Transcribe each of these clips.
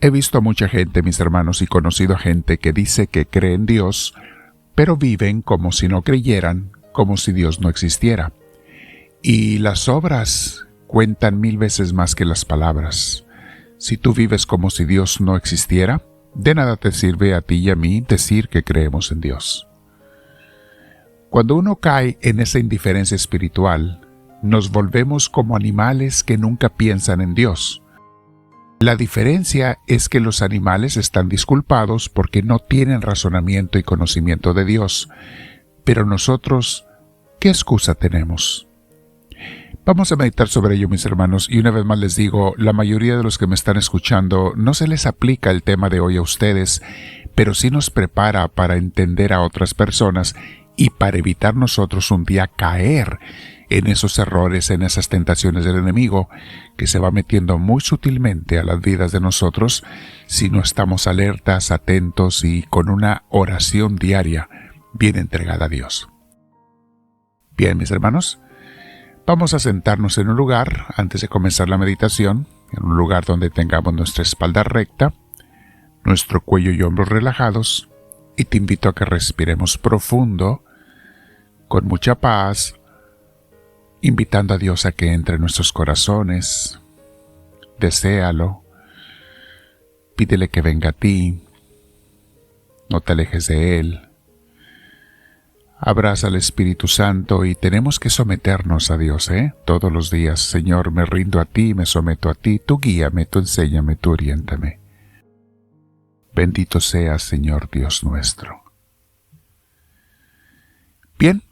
He visto a mucha gente, mis hermanos, y conocido a gente que dice que cree en Dios, pero viven como si no creyeran, como si Dios no existiera. Y las obras cuentan 1000 veces más que las palabras. Si tú vives como si Dios no existiera, de nada te sirve a ti y a mí decir que creemos en Dios. Cuando uno cae en esa indiferencia espiritual, nos volvemos como animales que nunca piensan en Dios. La diferencia es que los animales están disculpados porque no tienen razonamiento y conocimiento de Dios. Pero nosotros, ¿qué excusa tenemos? Vamos a meditar sobre ello, mis hermanos, y una vez más les digo, la mayoría de los que me están escuchando no se les aplica el tema de hoy a ustedes, pero sí nos prepara para entender a otras personas y para evitar nosotros un día caer en esos errores, en esas tentaciones del enemigo, que se va metiendo muy sutilmente a las vidas de nosotros si no estamos alertas, atentos y con una oración diaria bien entregada a Dios. Bien, mis hermanos, vamos a sentarnos en un lugar antes de comenzar la meditación, en un lugar donde tengamos nuestra espalda recta, nuestro cuello y hombros relajados, y te invito a que respiremos profundo, con mucha paz, invitando a Dios a que entre en nuestros corazones. Deséalo, pídele que venga a ti, no te alejes de Él. Abraza al Espíritu Santo y tenemos que someternos a Dios, todos los días. Señor, me rindo a ti, me someto a ti, tú guíame, tú enséñame, tú oriéntame. Bendito seas, Señor Dios nuestro. Bien,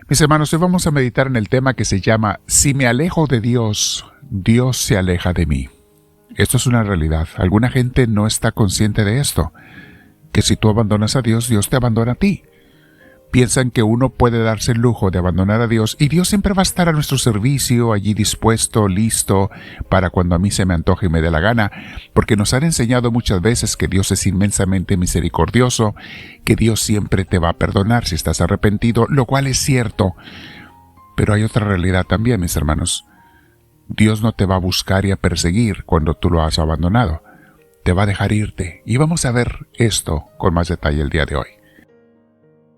mis hermanos, hoy vamos a meditar en el tema que se llama Si me alejo de Dios, Dios se aleja de mí. Esto es una realidad. Alguna gente no está consciente de esto, que si tú abandonas a Dios, Dios te abandona a ti. Piensan que uno puede darse el lujo de abandonar a Dios y Dios siempre va a estar a nuestro servicio, allí dispuesto, listo, para cuando a mí se me antoje y me dé la gana, porque nos han enseñado muchas veces que Dios es inmensamente misericordioso, que Dios siempre te va a perdonar si estás arrepentido, lo cual es cierto. Pero hay otra realidad también, mis hermanos. Dios no te va a buscar y a perseguir cuando tú lo has abandonado. Te va a dejar irte. Y vamos a ver esto con más detalle el día de hoy.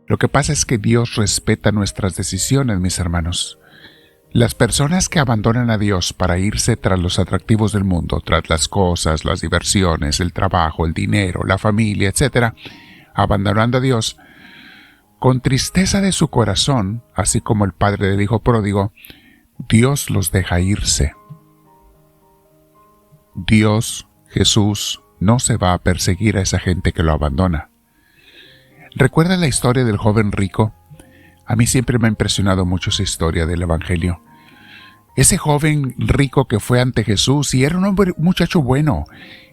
Lo que pasa es que Dios respeta nuestras decisiones, mis hermanos. Las personas que abandonan a Dios para irse tras los atractivos del mundo, tras las cosas, las diversiones, el trabajo, el dinero, la familia, etc., abandonando a Dios, con tristeza de su corazón, así como el padre del hijo pródigo, Dios los deja irse. Dios, Jesús, no se va a perseguir a esa gente que lo abandona. ¿Recuerda la historia del joven rico? A mí siempre me ha impresionado mucho esa historia del Evangelio. Ese joven rico que fue ante Jesús y era un muchacho bueno.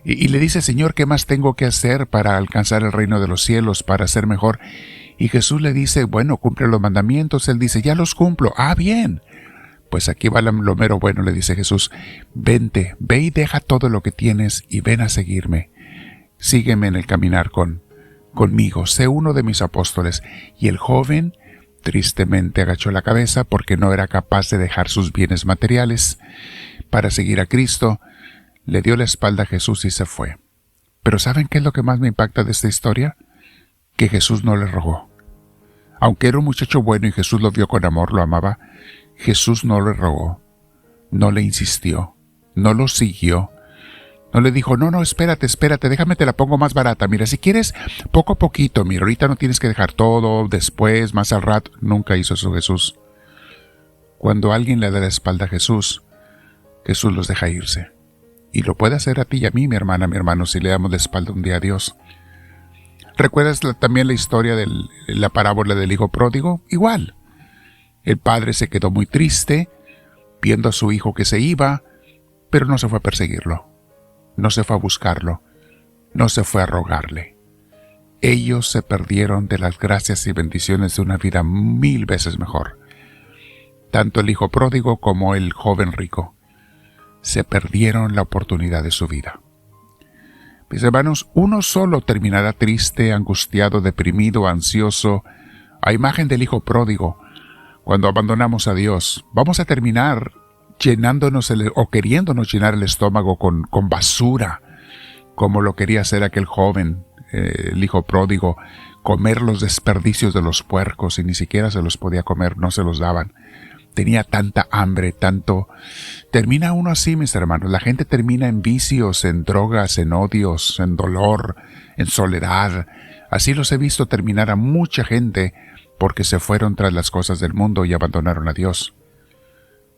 Y le dice, Señor, ¿qué más tengo que hacer para alcanzar el reino de los cielos, para ser mejor? Y Jesús le dice, bueno, cumple los mandamientos. Él dice, ya los cumplo. Ah, bien. Pues aquí va lo mero bueno, le dice Jesús. Vente, ve y deja todo lo que tienes y ven a seguirme. Sígueme en el caminar conmigo, sé uno de mis apóstoles. Y el joven tristemente agachó la cabeza porque no era capaz de dejar sus bienes materiales para seguir a Cristo, le dio la espalda a Jesús y se fue. Pero ¿saben qué es lo que más me impacta de esta historia? Que Jesús no le rogó. Aunque era un muchacho bueno y Jesús lo vio con amor, lo amaba, Jesús no le rogó, no le insistió, no lo siguió. No le dijo, no, espérate, déjame te la pongo más barata. Mira, si quieres, poco a poquito, mira, ahorita no tienes que dejar todo, después, más al rato. Nunca hizo eso Jesús. Cuando alguien le da la espalda a Jesús, Jesús los deja irse. Y lo puede hacer a ti y a mí, mi hermana, mi hermano, si le damos la espalda un día a Dios. ¿Recuerdas también la historia de la parábola del hijo pródigo? Igual. El padre se quedó muy triste, viendo a su hijo que se iba, pero no se fue a perseguirlo. No se fue a buscarlo, no se fue a rogarle. Ellos se perdieron de las gracias y bendiciones de una vida 1000 veces mejor. Tanto el hijo pródigo como el joven rico se perdieron la oportunidad de su vida. Mis hermanos, uno solo terminará triste, angustiado, deprimido, ansioso, a imagen del hijo pródigo. Cuando abandonamos a Dios, vamos a terminar llenándonos o queriéndonos llenar el estómago con basura, como lo quería hacer aquel joven, el hijo pródigo, comer los desperdicios de los puercos y ni siquiera se los podía comer, no se los daban. Tenía tanta hambre, tanto... Termina uno así, mis hermanos. La gente termina en vicios, en drogas, en odios, en dolor, en soledad. Así los he visto terminar a mucha gente porque se fueron tras las cosas del mundo y abandonaron a Dios.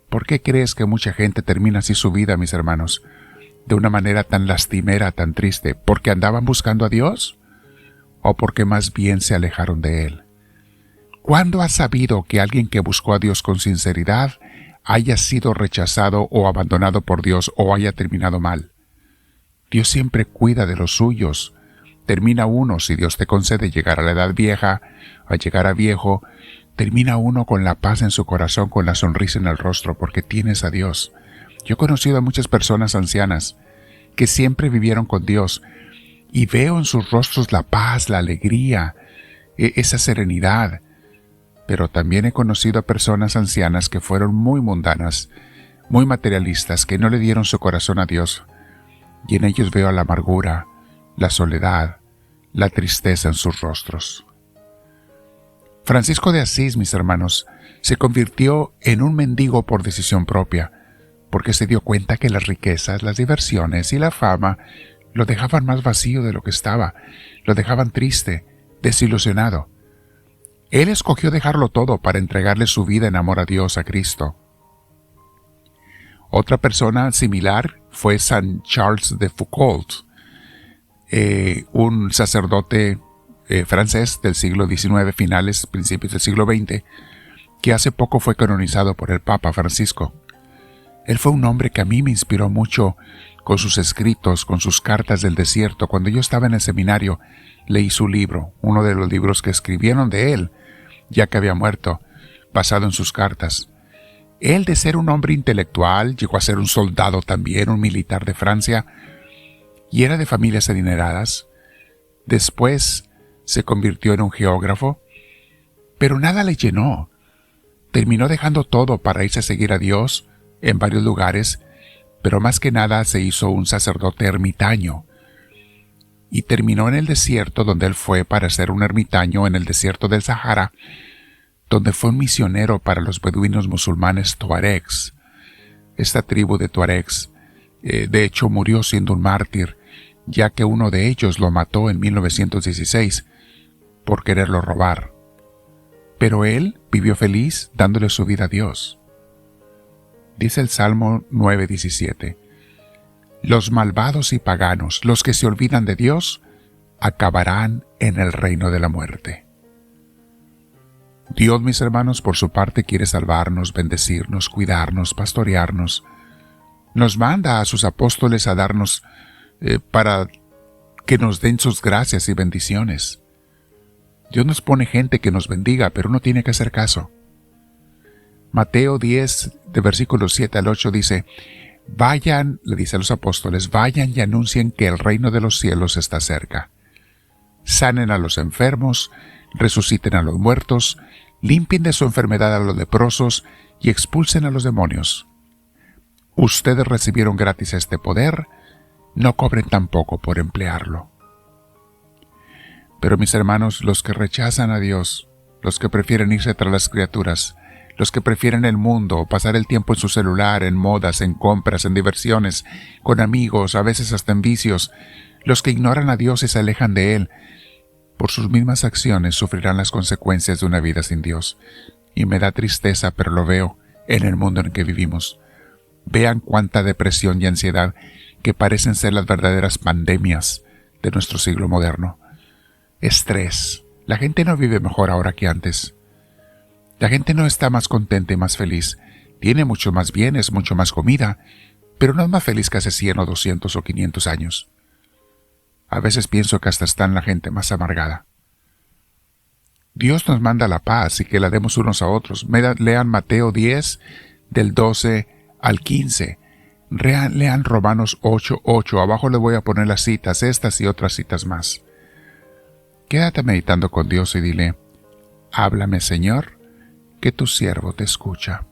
¿Por qué crees que mucha gente termina así su vida, mis hermanos? De una manera tan lastimera, tan triste. ¿Porque andaban buscando a Dios? ¿O porque más bien se alejaron de Él? ¿Cuándo has sabido que alguien que buscó a Dios con sinceridad haya sido rechazado o abandonado por Dios o haya terminado mal? Dios siempre cuida de los suyos. Termina uno, si Dios te concede llegar a la edad vieja, a llegar a viejo, termina uno con la paz en su corazón, con la sonrisa en el rostro, porque tienes a Dios. Yo he conocido a muchas personas ancianas que siempre vivieron con Dios y veo en sus rostros la paz, la alegría, esa serenidad. Pero también he conocido a personas ancianas que fueron muy mundanas, muy materialistas, que no le dieron su corazón a Dios. Y en ellos veo la amargura, la soledad, la tristeza en sus rostros. Francisco de Asís, mis hermanos, se convirtió en un mendigo por decisión propia, porque se dio cuenta que las riquezas, las diversiones y la fama lo dejaban más vacío de lo que estaba, lo dejaban triste, desilusionado. Él escogió dejarlo todo para entregarle su vida en amor a Dios, a Cristo. Otra persona similar fue San Charles de Foucault, un sacerdote francés del siglo XIX, finales, principios del siglo XX, que hace poco fue canonizado por el Papa Francisco. Él fue un hombre que a mí me inspiró mucho con sus escritos, con sus cartas del desierto. Cuando yo estaba en el seminario, leí su libro, uno de los libros que escribieron de él, ya que había muerto, basado en sus cartas. Él, de ser un hombre intelectual, llegó a ser un soldado también, un militar de Francia, y era de familias adineradas. Después se convirtió en un geógrafo, pero nada le llenó. Terminó dejando todo para irse a seguir a Dios en varios lugares, pero más que nada se hizo un sacerdote ermitaño. Y terminó en el desierto, donde él fue para ser un ermitaño en el desierto del Sahara, donde fue un misionero para los beduinos musulmanes tuaregs. Esta tribu de tuaregs, de hecho, murió siendo un mártir, ya que uno de ellos lo mató en 1916 por quererlo robar. Pero él vivió feliz dándole su vida a Dios. Dice el Salmo 9:17. Los malvados y paganos, los que se olvidan de Dios, acabarán en el reino de la muerte. Dios, mis hermanos, por su parte quiere salvarnos, bendecirnos, cuidarnos, pastorearnos. Nos manda a sus apóstoles a darnos para que nos den sus gracias y bendiciones. Dios nos pone gente que nos bendiga, pero uno tiene que hacer caso. Mateo 10, de versículos 7 al 8 dice: Vayan, le dice a los apóstoles, vayan y anuncien que el reino de los cielos está cerca. Sanen a los enfermos, resuciten a los muertos, limpien de su enfermedad a los leprosos y expulsen a los demonios. Ustedes recibieron gratis este poder, no cobren tampoco por emplearlo. Pero mis hermanos, los que rechazan a Dios, los que prefieren irse tras las criaturas, los que prefieren el mundo, pasar el tiempo en su celular, en modas, en compras, en diversiones, con amigos, a veces hasta en vicios, los que ignoran a Dios y se alejan de Él, por sus mismas acciones sufrirán las consecuencias de una vida sin Dios. Y me da tristeza, pero lo veo en el mundo en el que vivimos. Vean cuánta depresión y ansiedad que parecen ser las verdaderas pandemias de nuestro siglo moderno. Estrés. La gente no vive mejor ahora que antes. La gente no está más contenta y más feliz. Tiene mucho más bienes, mucho más comida, pero no es más feliz que hace 100 o 200 o 500 años. A veces pienso que hasta está la gente más amargada. Dios nos manda la paz y que la demos unos a otros. Lean Mateo 10, del 12 al 15. Lean Romanos 8:8. Abajo le voy a poner las citas, estas y otras citas más. Quédate meditando con Dios y dile: háblame, Señor, que tu siervo te escucha.